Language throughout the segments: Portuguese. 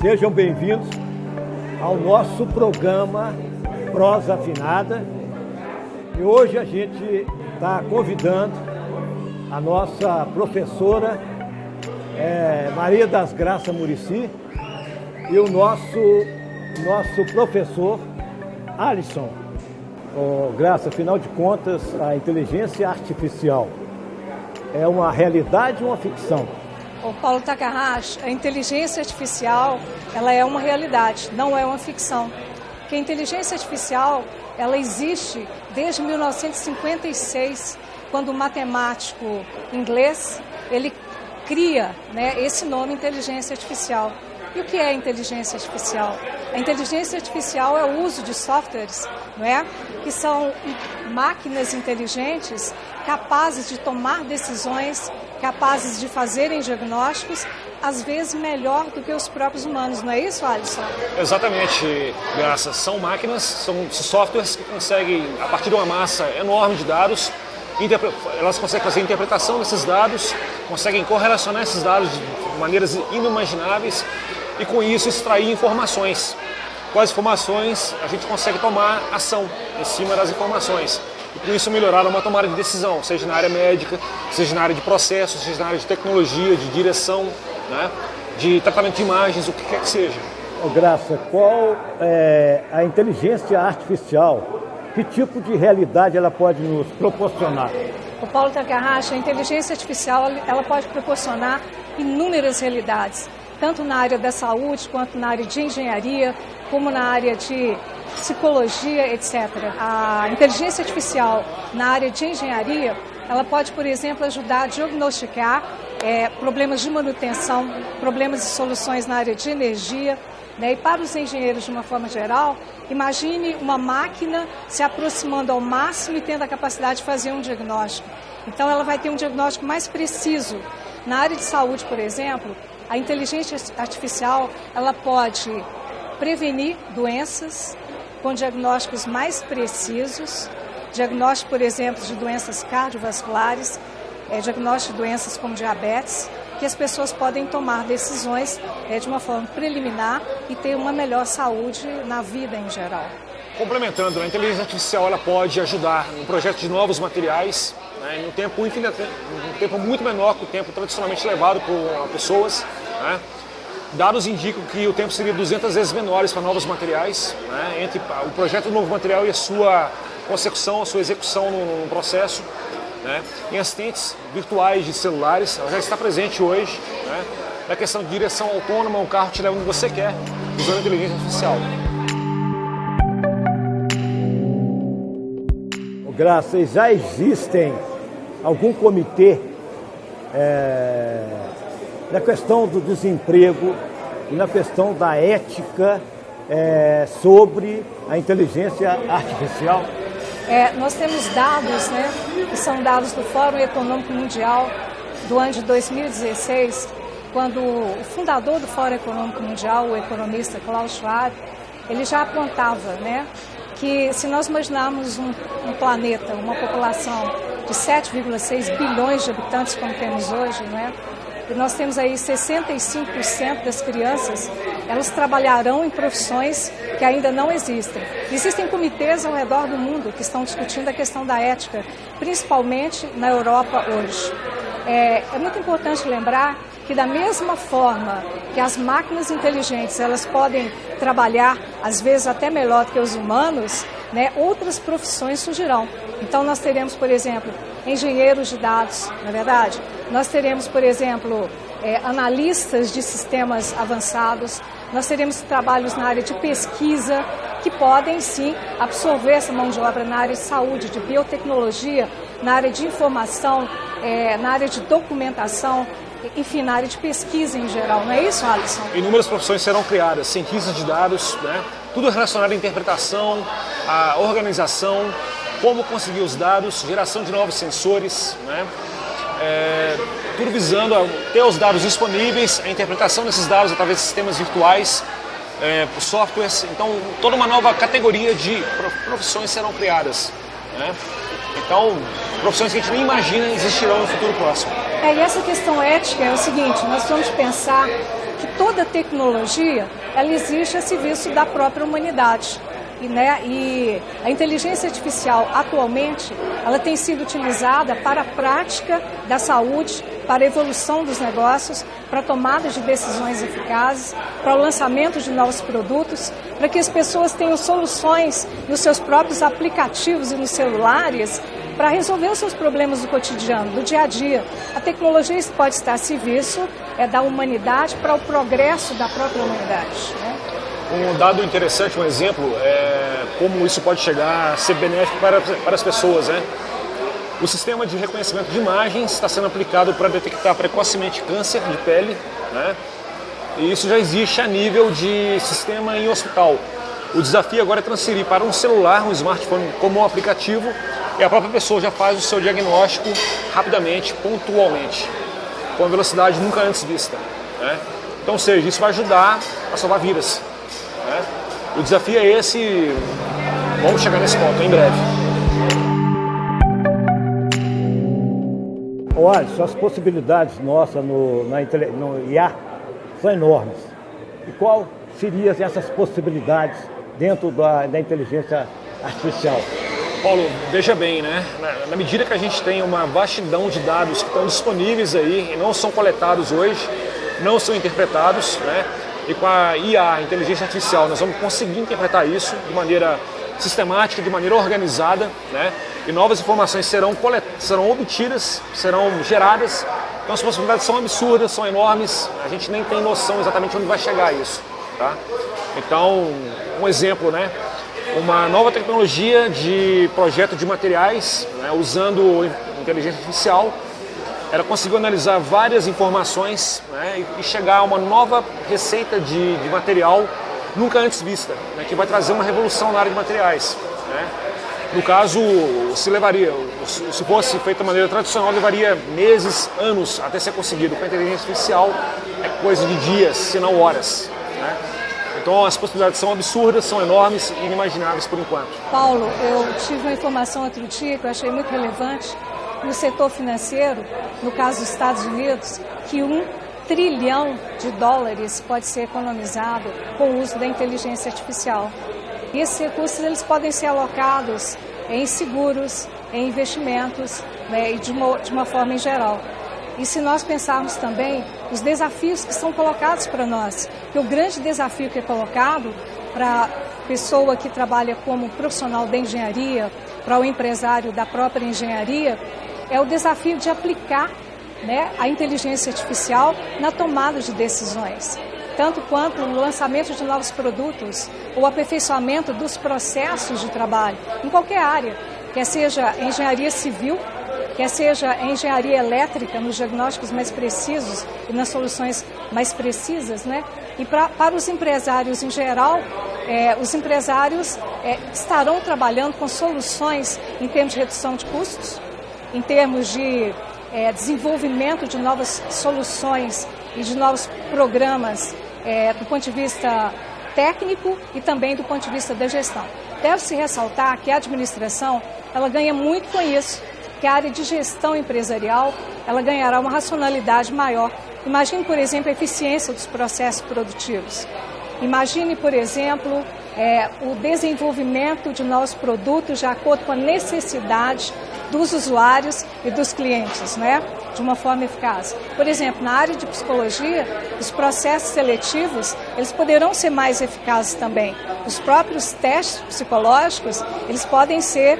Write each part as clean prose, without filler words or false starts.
Sejam bem-vindos ao nosso programa Prosa Afinada. E hoje a gente está convidando a nossa professora Maria das Graças Muricy e o nosso professor Alisson. Graça, afinal de contas, a inteligência artificial é uma realidade ou uma ficção? O Paulo Takahashi, a inteligência artificial, ela é uma realidade, não é uma ficção. Porque a inteligência artificial, ela existe desde 1956, quando o matemático inglês, ele cria, esse nome inteligência artificial. E o que é inteligência artificial? A inteligência artificial é o uso de softwares, que são máquinas inteligentes capazes de tomar decisões, capazes de fazerem diagnósticos, às vezes melhor do que os próprios humanos, não é isso, Alisson? Exatamente, Graça. São máquinas, são softwares que conseguem, a partir de uma massa enorme de dados, elas conseguem fazer a interpretação desses dados, conseguem correlacionar esses dados de maneiras inimagináveis e com isso extrair informações. Com as informações a gente consegue tomar ação em cima das informações. E com isso melhorar uma tomada de decisão, seja na área médica, seja na área de processos, seja na área de tecnologia, de direção, de tratamento de imagens, o que quer que seja. Graça, qual é a inteligência artificial? Que tipo de realidade ela pode nos proporcionar? O Paulo Takahashi, a inteligência artificial, ela pode proporcionar inúmeras realidades, tanto na área da saúde, quanto na área de engenharia, como na área de psicologia, etc. A inteligência artificial na área de engenharia, ela pode, por exemplo, ajudar a diagnosticar problemas de manutenção, problemas e soluções na área de energia. E para os engenheiros, de uma forma geral, imagine uma máquina se aproximando ao máximo e tendo a capacidade de fazer um diagnóstico. Então, ela vai ter um diagnóstico mais preciso. Na área de saúde, por exemplo, a inteligência artificial ela pode prevenir doenças com diagnósticos mais precisos, diagnóstico, por exemplo, de doenças cardiovasculares, diagnóstico de doenças como diabetes, que as pessoas podem tomar decisões de uma forma preliminar e ter uma melhor saúde na vida em geral. Complementando, a inteligência artificial ela pode ajudar no projeto de novos materiais, em um tempo muito menor que o tempo tradicionalmente levado por pessoas. Dados indicam que o tempo seria 200 vezes menores para novos materiais, entre o projeto do novo material e a sua consecução, a sua execução no processo. Em assistentes virtuais de celulares, ela já está presente hoje, na questão de direção autônoma, um carro te leva onde você quer, usando a inteligência artificial. Graça, já existem algum comitê na questão do desemprego e na questão da ética sobre a inteligência artificial? Nós temos dados, que são dados do Fórum Econômico Mundial do ano de 2016, quando o fundador do Fórum Econômico Mundial, o economista Klaus Schwab, ele já apontava, que se nós imaginarmos um planeta, uma população de 7,6 bilhões de habitantes como temos hoje, e nós temos aí 65% das crianças, elas trabalharão em profissões que ainda não existem. Existem comitês ao redor do mundo que estão discutindo a questão da ética, principalmente na Europa hoje. É muito importante lembrar que da mesma forma que as máquinas inteligentes elas podem trabalhar, às vezes até melhor do que os humanos, outras profissões surgirão. Então nós teremos, por exemplo, engenheiros de dados, não é verdade? Nós teremos, por exemplo, analistas de sistemas avançados, nós teremos trabalhos na área de pesquisa que podem sim absorver essa mão de obra na área de saúde, de biotecnologia, na área de informação, na área de documentação, enfim, na área de pesquisa em geral, não é isso, Alisson? Inúmeras profissões serão criadas, cientistas de dados, tudo relacionado à interpretação, à organização, como conseguir os dados, geração de novos sensores, tudo visando a ter os dados disponíveis, a interpretação desses dados através de sistemas virtuais, softwares. Então, toda uma nova categoria de profissões serão criadas. Então, profissões que a gente nem imagina existirão no futuro próximo. E essa questão ética é o seguinte, nós vamos pensar que toda tecnologia, ela existe a serviço da própria humanidade. E a inteligência artificial, atualmente, ela tem sido utilizada para a prática da saúde, para a evolução dos negócios, para a tomada de decisões eficazes, para o lançamento de novos produtos, para que as pessoas tenham soluções nos seus próprios aplicativos e nos celulares para resolver os seus problemas do cotidiano, do dia a dia. A tecnologia pode estar a serviço da humanidade para o progresso da própria humanidade, né? Um dado interessante, um exemplo, é como isso pode chegar a ser benéfico para as pessoas, né? O sistema de reconhecimento de imagens está sendo aplicado para detectar precocemente câncer de pele, né? E isso já existe a nível de sistema em hospital. O desafio agora é transferir para um celular, um smartphone como um aplicativo, e a própria pessoa já faz o seu diagnóstico rapidamente, pontualmente, com uma velocidade nunca antes vista, né? Então, ou seja, isso vai ajudar a salvar vidas, né? O desafio é esse, vamos chegar nesse ponto em breve. Olha, as possibilidades nossas no IA são enormes. E qual seriam essas possibilidades dentro da inteligência artificial? Paulo, veja bem, né? Na medida que a gente tem uma vastidão de dados que estão disponíveis aí e não são coletados hoje, não são interpretados, né? E com a IA, inteligência artificial, nós vamos conseguir interpretar isso de maneira sistemática, de maneira organizada, né? E novas informações serão obtidas, serão geradas. Então as possibilidades são absurdas, são enormes, a gente nem tem noção exatamente onde vai chegar isso, tá? Então, um exemplo, né? Uma nova tecnologia de projeto de materiais, né? Usando inteligência artificial, ela conseguiu analisar várias informações, né? E chegar a uma nova receita de material nunca antes vista, né? Que vai trazer uma revolução na área de materiais, né? No caso, se fosse feito de maneira tradicional, levaria meses, anos até ser conseguido. Com a inteligência artificial é coisa de dias, se não horas, né? Então as possibilidades são absurdas, são enormes e inimagináveis por enquanto. Paulo, eu tive uma informação outro dia que eu achei muito relevante no setor financeiro, no caso dos Estados Unidos, que $1 trilhão pode ser economizado com o uso da inteligência artificial. E esses recursos eles podem ser alocados em seguros, em investimentos, né, e de uma forma em geral. E se nós pensarmos também os desafios que são colocados para nós, que o grande desafio que é colocado para a pessoa que trabalha como profissional da engenharia, para o empresário da própria engenharia, é o desafio de aplicar, né, a inteligência artificial na tomada de decisões, tanto quanto no lançamento de novos produtos, o aperfeiçoamento dos processos de trabalho, em qualquer área, quer seja engenharia civil, quer seja engenharia elétrica, nos diagnósticos mais precisos e nas soluções mais precisas, né? E para os empresários em geral, os empresários estarão trabalhando com soluções em termos de redução de custos, em termos de desenvolvimento de novas soluções e de novos programas do ponto de vista técnico e também do ponto de vista da gestão. Deve-se ressaltar que a administração ela ganha muito com isso, que a área de gestão empresarial ela ganhará uma racionalidade maior. Imagine, por exemplo, a eficiência dos processos produtivos. Imagine, por exemplo, o desenvolvimento de novos produtos de acordo com a necessidade dos usuários e dos clientes, né? De uma forma eficaz. Por exemplo, na área de psicologia, os processos seletivos, eles poderão ser mais eficazes também. Os próprios testes psicológicos, eles podem ser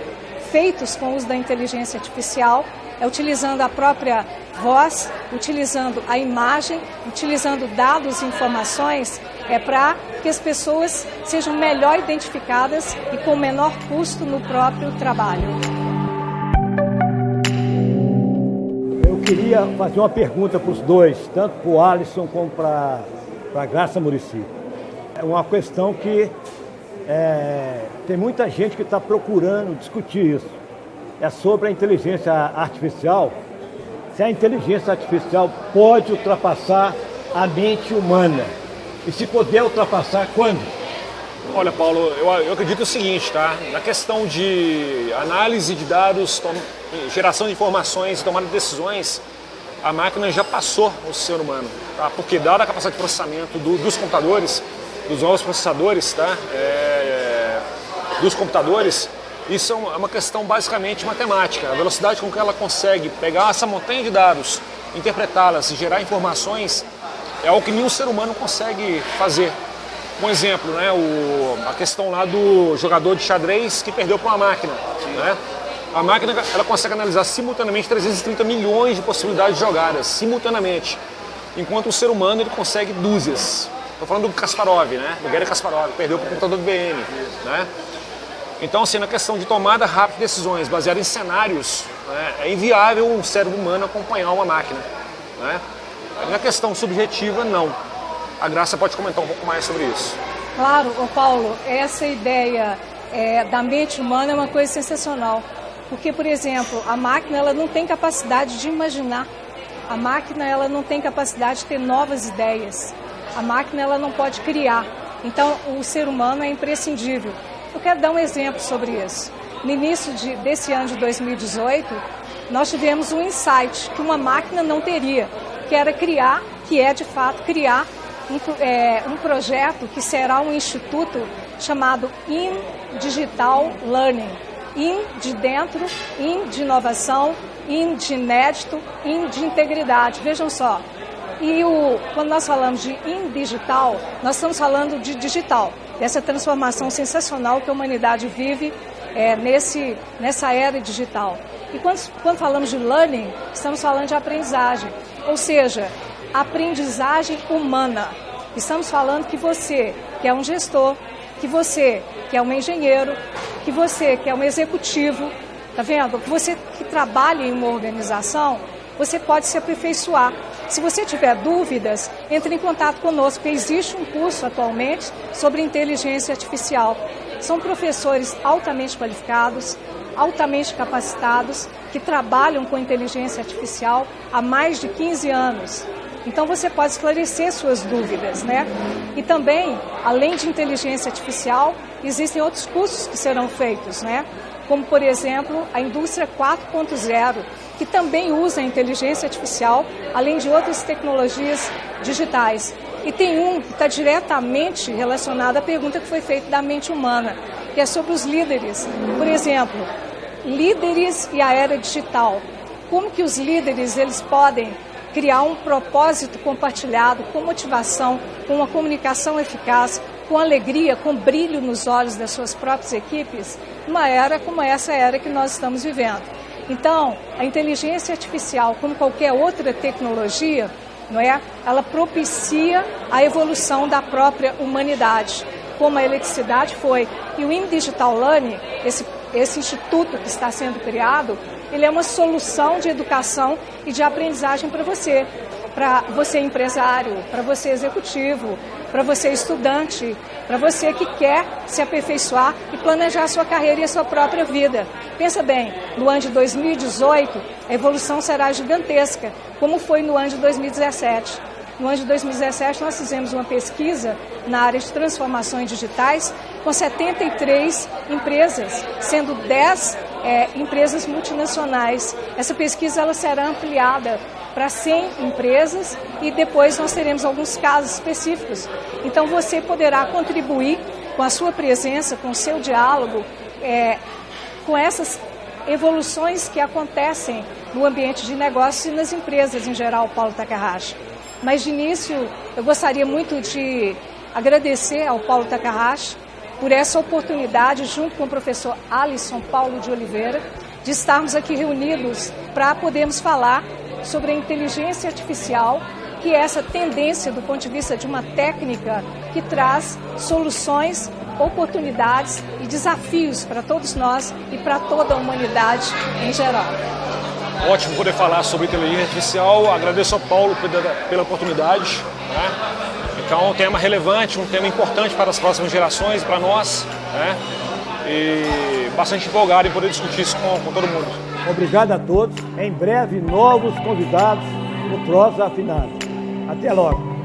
feitos com o uso da inteligência artificial, utilizando a própria voz, utilizando a imagem, utilizando dados e informações, para que as pessoas sejam melhor identificadas e com menor custo no próprio trabalho. Eu queria fazer uma pergunta para os dois, tanto para o Alisson como para a Graça Muricy. É uma questão que tem muita gente que está procurando discutir isso. É sobre a inteligência artificial. Se a inteligência artificial pode ultrapassar a mente humana. E se puder ultrapassar, quando? Olha, Paulo, eu acredito o seguinte, tá? Na questão de análise de dados, geração de informações e tomada de decisões, a máquina já passou o ser humano, tá? Porque dada a capacidade de processamento dos computadores, dos novos processadores, tá? Dos computadores, isso é uma questão basicamente matemática. A velocidade com que ela consegue pegar essa montanha de dados, interpretá-las e gerar informações é algo que nenhum ser humano consegue fazer. Um exemplo, né? A questão lá do jogador de xadrez que perdeu para uma máquina, né? A máquina ela consegue analisar simultaneamente 330 milhões de possibilidades jogadas, simultaneamente. Enquanto o ser humano ele consegue dúzias. Estou falando do Kasparov, né? Do Garry Kasparov, perdeu para o computador do IBM, né? Então, assim, na questão de tomada rápida de decisões baseada em cenários, né, é inviável um cérebro humano acompanhar uma máquina, né? Na questão subjetiva, não. A Graça pode comentar um pouco mais sobre isso. Claro, Paulo, essa ideia da mente humana é uma coisa sensacional. Porque, por exemplo, a máquina ela não tem capacidade de imaginar. A máquina ela não tem capacidade de ter novas ideias. A máquina ela não pode criar. Então, o ser humano é imprescindível. Eu quero dar um exemplo sobre isso. No início desse ano de 2018, nós tivemos um insight que uma máquina não teria, que era criar, que é de fato criar um projeto que será um instituto chamado In Digital Learning. In de dentro, in de inovação, in de inédito, in de integridade. Vejam só. E quando nós falamos de in digital, nós estamos falando de digital, dessa transformação sensacional que a humanidade vive nessa era digital. E quando falamos de learning, estamos falando de aprendizagem, ou seja, aprendizagem humana. Estamos falando que você, que é um gestor, que você, que é um engenheiro, que você, que é um executivo, tá vendo? Que você que trabalha em uma organização, você pode se aperfeiçoar. Se você tiver dúvidas, entre em contato conosco, porque existe um curso atualmente sobre inteligência artificial. São professores altamente qualificados, altamente capacitados, que trabalham com inteligência artificial há mais de 15 anos. Então você pode esclarecer suas dúvidas, né? E também, além de inteligência artificial, existem outros cursos que serão feitos, né? Como, por exemplo, a indústria 4.0, que também usa a inteligência artificial, além de outras tecnologias digitais. E tem um que está diretamente relacionado à pergunta que foi feita da mente humana, que é sobre os líderes. Por exemplo, líderes e a era digital. Como que os líderes eles podem criar um propósito compartilhado, com motivação, com uma comunicação eficaz, com alegria, com brilho nos olhos das suas próprias equipes, numa era como essa era que nós estamos vivendo. Então, a inteligência artificial, como qualquer outra tecnologia, não é? Ela propicia a evolução da própria humanidade, como a eletricidade foi. E o In Digital Learning, esse instituto que está sendo criado, ele é uma solução de educação e de aprendizagem para você empresário, para você executivo, para você estudante, para você que quer se aperfeiçoar e planejar a sua carreira e a sua própria vida. Pensa bem, no ano de 2018, a evolução será gigantesca, como foi no ano de 2017. No ano de 2017, nós fizemos uma pesquisa na área de transformações digitais com 73 empresas, sendo 10 empresas multinacionais. Essa pesquisa ela será ampliada para 100 empresas e depois nós teremos alguns casos específicos. Então você poderá contribuir com a sua presença, com o seu diálogo, com essas evoluções que acontecem no ambiente de negócios e nas empresas em geral, Paulo Takahashi. Mas de início eu gostaria muito de agradecer ao Paulo Takahashi por essa oportunidade, junto com o professor Alisson Paulo de Oliveira, de estarmos aqui reunidos para podermos falar sobre a inteligência artificial, que é essa tendência do ponto de vista de uma técnica que traz soluções, oportunidades e desafios para todos nós e para toda a humanidade em geral. Ótimo poder falar sobre inteligência artificial. Agradeço ao Paulo pela oportunidade, né? Então é um tema relevante, um tema importante para as próximas gerações, para nós, né? E bastante empolgado em poder discutir isso com todo mundo. Obrigado a todos. Em breve, novos convidados no Troços Afinados. Até logo.